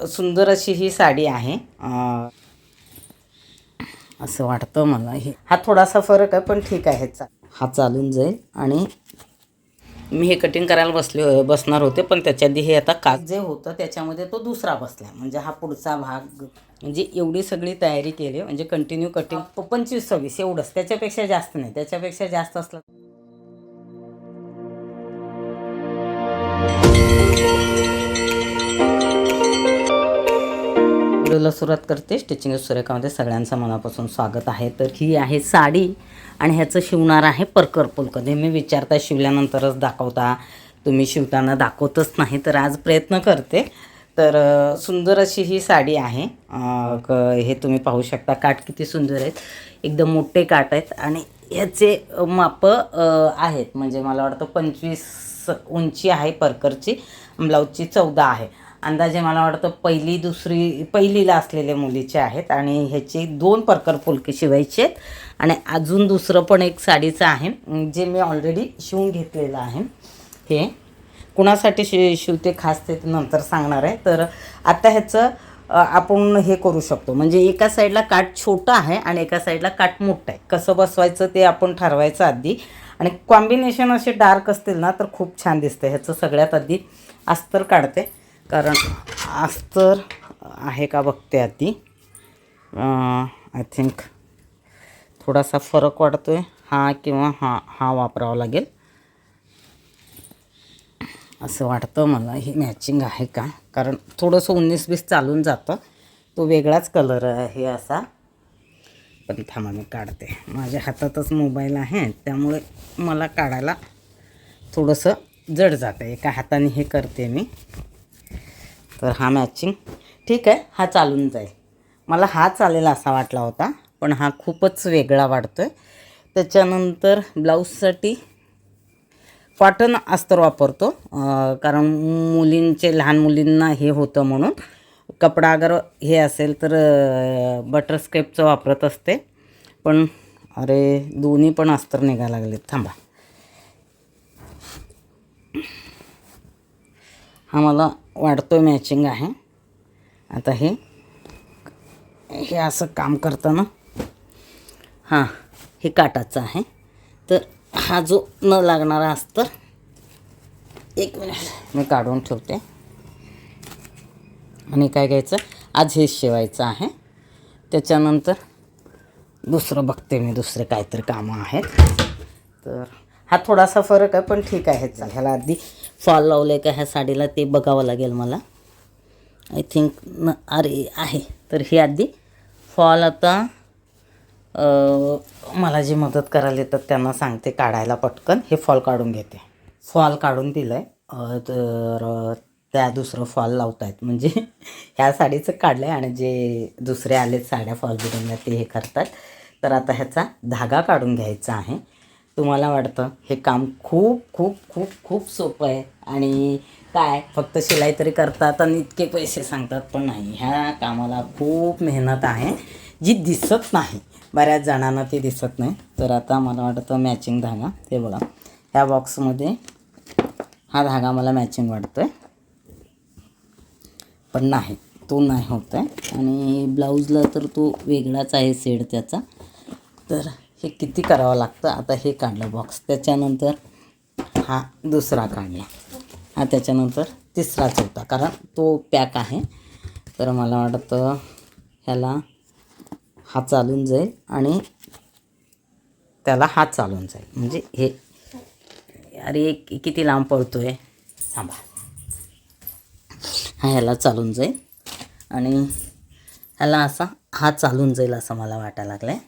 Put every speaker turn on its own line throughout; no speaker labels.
सुंदर अशी ही साडी आहे. असं वाटतं मला. हा थोडासा फरक आहे पण ठीक आहे. हा चालून जाईल. आणि मी हे कटिंग करायला बसणार होते, पण त्याच्या आधी हे आता काच जे होतं त्याच्यामध्ये तो दुसरा बसला. म्हणजे हा पुढचा भाग, म्हणजे एवढी सगळी तयारी केली. म्हणजे कंटिन्यू कटिंग 25-26 एवढंच, त्याच्यापेक्षा जास्त नाही. त्याच्यापेक्षा जास्त असलं व्हिडिओला सुरुवात करते. स्टिचिंग सुरेखामध्ये सगळ्यांचं मनापासून स्वागत आहे. तर ही आहे साडी आणि ह्याचं शिवणार आहे परकर फुल. कधी मी विचारता शिवल्यानंतरच दाखवता, तुम्ही शिवताना दाखवतच नाही. तर आज प्रयत्न करते. तर सुंदर अशी ही साडी आहे. हे तुम्ही पाहू शकता. काठ किती सुंदर आहेत, एकदम मोठे काठ आहेत. आणि ह्याचे माप आहेत. म्हणजे मला वाटतं 25 उंची आहे परकरची. ब्लाऊजची 14 आहे. अंदाजे मला वाटतं पहिलीला असलेल्या मुलीचे आहेत. आणि ह्याचे 2 परकर फुलके शिवायचे आहेत. आणि अजून दुसरं पण एक साडीचं आहे, जे मी ऑलरेडी शिवून घेतलेलं आहे. हे कुणासाठी शिवते खास ते नंतर सांगणार आहे. तर आता ह्याचं आपण हे करू शकतो. म्हणजे एका साईडला काठ छोटा आहे आणि एका साईडला काठ मोठं आहे. कसं बसवायचं ते आपण ठरवायचं आधी. आणि कॉम्बिनेशन असे डार्क असतील ना तर खूप छान दिसतं. ह्याचं सगळ्यात आधी अस्तर काढते, कारण अस्तर आहे का बघते आधी. आय थिंक थोडासा फरक वाटतोय. हा किंवा हा वापरावा लागेल असं वाटतं मला. हे मॅचिंग आहे का, कारण थोडंसं 19-20 चालून जातं. तो वेगळाच कलर आहे असा. पण थांबा मी काढते. माझ्या हातातच मोबाईल आहे त्यामुळे मला काढायला थोडंसं जड जातं. एका हाताने हे करते मी. तर हा मॅचिंग ठीक आहे, हा चालून जाईल. मला हा चालेल असा वाटला होता, पण हा खूपच वेगळा वाटतो आहे. त्याच्यानंतर ब्लाऊजसाठी कॉटन अस्तर वापरतो, कारण लहान मुलींना हे होतं म्हणून. कपडा अगर हे असेल तर बटरस्केपचं वापरत असते. पण अरे दोन्ही पण अस्तर निघायला लागलेत. थांबा. हा मला वाटतो मॅचिंग आहे. आता हे असं काम करताना हां हे काटाचं आहे. तर हा जो न लागणारा अस्तर, एक मिनिट मी काढून ठेवते. आणि काय घ्यायचं, आज हेच शिवायचं आहे. त्याच्यानंतर दुसरं बघते मी, दुसरे काहीतरी कामं आहेत. तर हा थोडासा फरक आहे पण ठीक आहे. ह्याला आधी फॉल लावले का ह्या साडीला ते बघावं लागेल मला. आय थिंक अरे आहे. तर हे आधी फॉल आता मला जी मदत करायला येतात त्यांना सांगते काढायला पटकन. हे फॉल काढून घेते. फॉल काढून दिलं आहे. तर त्या दुसरं फॉल लावत आहेत. म्हणजे ह्या साडीचं काढलं आहे आणि जे दुसरे आलेत साड्या फॉल बिडिंगला ते हे करतात. तर आता ह्याचा धागा काढून घ्यायचा आहे. तुम्हाला वाटतं हे काम खूप खूप खूप खूप सोपं आहे आणि काय फक्त शिलाई तरी करतात आणि इतके पैसे सांगतात, पण नाही. ह्या कामाला खूप मेहनत आहे जी दिसत नाही. बऱ्याच जणांना ते दिसत नाही. तर आता मला वाटतं मॅचिंग धागा, ते बघा ह्या बॉक्समध्ये हा धागा मला मॅचिंग वाटतो आहे, पण नाही, तो नाही होत आहे. आणि ब्लाऊजला तर तो वेगळाच आहे शेड त्याचा. तर हे किती करावं लागतं. आता हे काढलं बॉक्स, त्याच्यानंतर हा दुसरा काढला, हा त्याच्यानंतर तिसरा चौथा, कारण तो पॅक आहे. तर मला वाटतं ह्याला हा चालून जाईल आणि त्याला हा चालून जाईल. म्हणजे हे अरे किती लांब पडतो आहे. थांबा. हा ह्याला चालून जाईल आणि ह्याला असा हा चालून जाईल असं मला वाटायला लागलं आहे.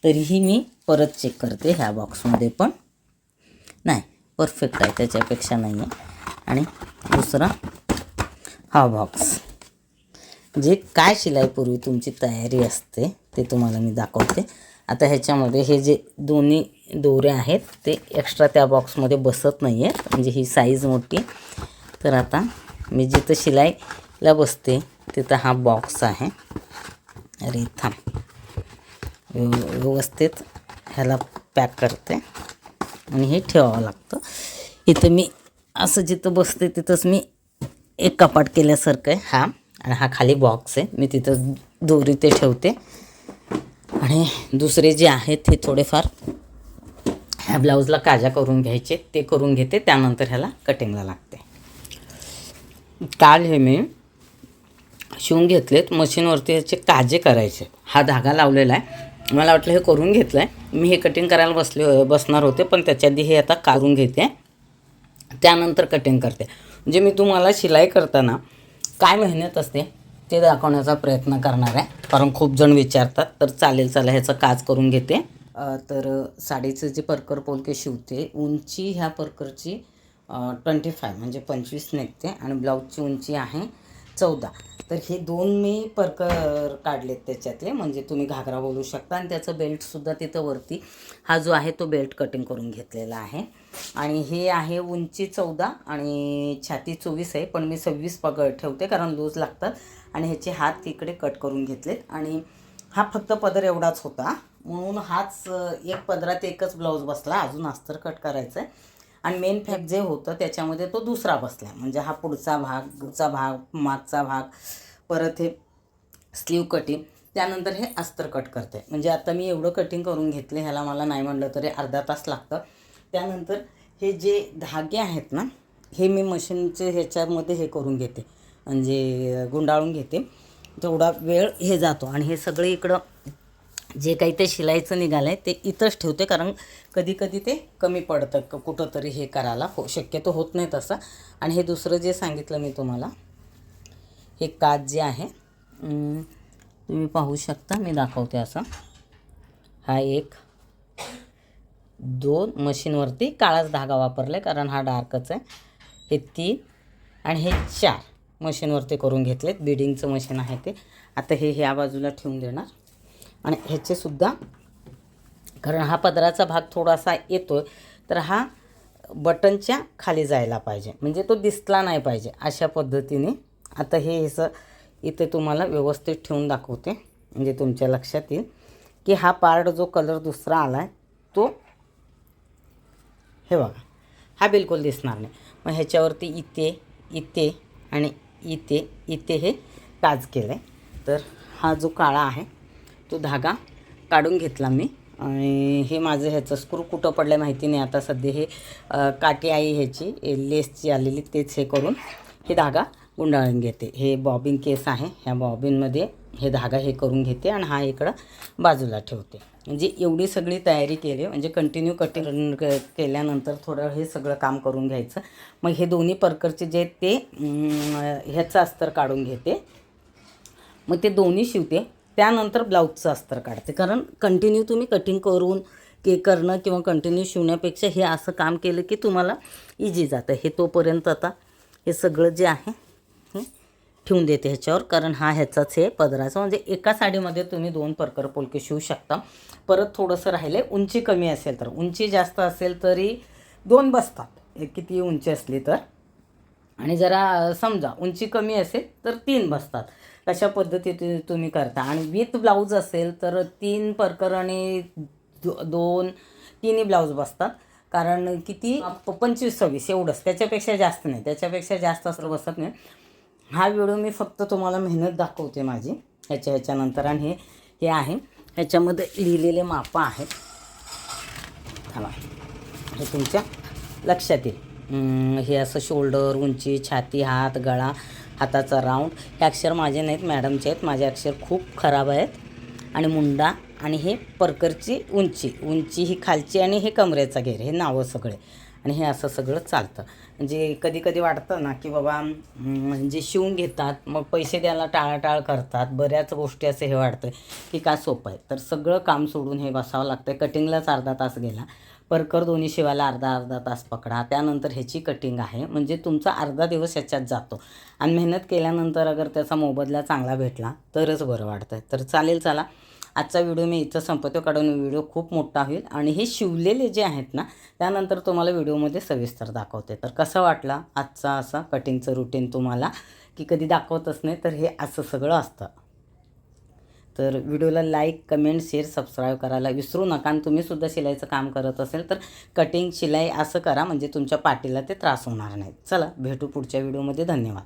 तरीही मी परत चेक करते ह्या बॉक्समध्ये, पण नाही परफेक्ट आहे, त्याच्यापेक्षा नाही आहे. आणि दुसरा हा बॉक्स, जे काय शिलाईपूर्वी तुमची तयारी असते ते तुम्हाला मी दाखवते. आता ह्याच्यामध्ये हे जे दोन्ही दोरे आहेत ते एक्स्ट्रा त्या बॉक्समध्ये बसत नाही आहेत, म्हणजे ही साईज मोठी. तर आता मी जिथं शिलाईला बसते तिथं हा बॉक्स आहे. अरे थांब, व्यवस्थित ह्याला पॅक करते आणि हे ठेवावं लागतं. इथं मी असं जिथं बसते तिथंच मी एक कपाट केल्यासारखं आहे. हा आणि हा खाली बॉक्स आहे, मी तिथं दोरी ते ठेवते. आणि दुसरे जे आहेत ते थोडेफार ह्या ब्लाऊजला काजा करून घ्यायचे, ते करून घेते. त्यानंतर ह्याला कटिंगला लागते. काल हे मी शिवून घेतलेत, मशीनवरती ह्याचे काजे करायचे. हा धागा लावलेला आहे, मला वाटलं हे करून घेतलं आहे. मी हे कटिंग करायला बसणार होते, पण त्याच्या आधी हे आता काढून घेते, त्यानंतर कटिंग करते. म्हणजे मी तुम्हाला शिलाई करताना काय मेहनत असते ते दाखवण्याचा प्रयत्न करणार आहे, कारण खूप जण विचारतात. तर चालेल, चला ह्याचं काज करून घेते. तर साडीचं जे परकर पोलके शिवते, उंची ह्या परकरची 25 म्हणजे 25 निघते आणि ब्लाऊजची उंची आहे 14. तर हे 2 मी परकर काढलेत त्याच्यातले, म्हणजे तुम्ही घागरा बोलू शकता. आणि त्याचं बेल्टसुद्धा तिथं वरती हा जो आहे तो बेल्ट कटिंग करून घेतलेला आहे. आणि हे आहे उंची 14 आणि छाती 24 आहे, पण मी 26 ठेवते कारण लूज लागतात. आणि ह्याचे हात इकडे कट करून घेतलेत. आणि हा फक्त पदर एवढाच होता, म्हणून हाच एक पदरात एकच ब्लाऊज बसला. अजून अस्तर कट करायचं आहे. आणि मेन फॅक जे होतं त्याच्यामध्ये तो दुसरा बसला, म्हणजे हा पुढचा भाग, मागचा भाग, परत हे स्लीव कटिंग, त्यानंतर हे अस्तर कट करते. म्हणजे आता मी एवढं कटिंग करून घेतले, ह्याला मला नाही म्हणलं तरी अर्धा तास लागतं. त्यानंतर हे जे धागे आहेत ना, हे मी मशीनचे ह्याच्यामध्ये हे करून घेते, म्हणजे गुंडाळून घेते. तेवढा वेळ हे जातो. आणि हे सगळे इकडं जे काही ते शिलाईचं निघालं आहे ते इथंच ठेवते, कारण कधी कधी ते कमी पडतं कुठंतरी हे करायला शक्यतो होत नाही तसं. आणि हे दुसरं जे सांगितलं मी तुम्हाला, हे काज जे आहे तुम्ही पाहू शकता, मी दाखवते असं. हा 1 2 मशीनवरती काळाच धागा वापरला आहे, कारण हा डार्कच आहे. हे 3 आणि हे 4 मशीनवरती करून घेतलेत. बिडिंगचं मशीन आहे ते. आता हे ह्या बाजूला ठेवून देणार. आणि ह्याचेसुद्धा, कारण हा पदराचा भाग थोडासा येतो आहे, तर हा बटनच्या खाली जायला पाहिजे, म्हणजे तो दिसला नाही पाहिजे अशा पद्धतीने. आता हे ह्याचं इथे तुम्हाला व्यवस्थित ठेवून दाखवते, म्हणजे तुमच्या लक्षात येईल की हा पार्ट जो कलर दुसरा आला आहे तो, हे बघा, हा बिलकुल दिसणार नाही. मग ह्याच्यावरती इथे आणि इथे हे काज केलं आहे. तर हा जो काळा आहे तो धागा काढून घेतला मी. आणि हे माझं ह्याचं स्क्रू कुठं पडलं माहिती नाही. आता सध्या हे काठी आहे ह्याची लेसची आलेली, तेच हे करून हे धागा गुंडाळून घेते. हे बॉबिन केस आहे, ह्या बॉबिनमध्ये हे धागा हे करून घेते आणि हा इकडं बाजूला ठेवते. म्हणजे एवढी सगळी तयारी केली, म्हणजे कंटिन्यू कटिंग केल्यानंतर थोडं हे सगळं काम करून घ्यायचं. मग हे दोन्ही परकरचे जे ते ह्याचं अस्तर काढून घेते, मग ते दोन्ही शिवते. त्यानंतर ब्लाऊजचं अस्तर काढते, कारण कंटिन्यू तुम्ही कटिंग करून करणं किंवा कंटिन्यू शिवण्यापेक्षा हे असं काम केलं की तुम्हाला इझी जातं. हे तोपर्यंत आता हे सगळं जे आहे हे ठेवून देते ह्याच्यावर, कारण हा ह्याचाच हे पदराचा, म्हणजे एका साडीमध्ये तुम्ही 2 परकर पोलके शिवू शकता. परत थोडंसं राहिलं आहे, उंची कमी असेल तर, उंची जास्त असेल तरी 2 बसतात, किती उंची असली तर. आणि जरा समजा उंची कमी असेल तर 3 बसतात. अशा पद्धतीने तुम्ही करता. आणि विथ ब्लाऊज असेल तर 3 परकर आणि 2 तिन्ही ब्लाऊज बसतात, कारण किती 25-26 एवढंच, त्याच्यापेक्षा जास्त नाही. त्याच्यापेक्षा जास्त असं बसत नाही. हा व्हिडिओ मी फक्त तुम्हाला मेहनत दाखवते माझी ह्याच्यानंतर. आणि हे आहे, ह्याच्यामध्ये लिहिलेले मापं आहेत, थांबा हे तुमच्या लक्षात येईल. हे असं शोल्डर, उंची, छाती, हात, गळा, हाताचा राऊंड, हे अक्षर माझे नाहीत, मॅडमचे आहेत. माझे अक्षर खूप खराब आहेत. आणि मुंडा, आणि हे परकरची उंची ही खालची, आणि हे कमरेचा घेर, हे नावं सगळे. आणि हे असं सगळं चालतं. म्हणजे कधी कधी वाटतं ना की बाबा म्हणजे शिवून घेतात मग पैसे द्यायला टाळाटाळ करतात, बऱ्याच गोष्टी असं हे वाटतं की का सोपं आहे. तर सगळं काम सोडून हे बसावं लागतं. कटिंगलाच अर्धा तास गेला, परकर दोन्ही शिवायला अर्धा तास पकडा, त्यानंतर ह्याची कटिंग आहे, म्हणजे तुमचा अर्धा दिवस ह्याच्यात जातो. आणि मेहनत केल्यानंतर अगर त्याचा मोबदला चांगला भेटला तरच बरं वाटतं. तर चालेल, चला आजचा व्हिडिओ मी इथं संपवतो, कारण व्हिडिओ खूप मोठा होईल. आणि हे शिवलेले जे आहेत ना त्यानंतर तुम्हाला व्हिडिओमध्ये सविस्तर दाखवते. तर कसं वाटला आजचा असा कटिंगचं रुटीन तुम्हाला, की कधी दाखवतच नाही, तर हे असं सगळं असतं. तर व्हिडिओला लाईक, कमेंट, शेअर, सबस्क्राईब करायला विसरू नका. आणि तुम्हीसुद्धा शिलाईचं काम करत असेल तर कटिंग, शिलाई असं करा, म्हणजे तुमच्या पाठीला ते त्रास होणार नाही. चला भेटू पुढच्या व्हिडिओमध्ये. धन्यवाद.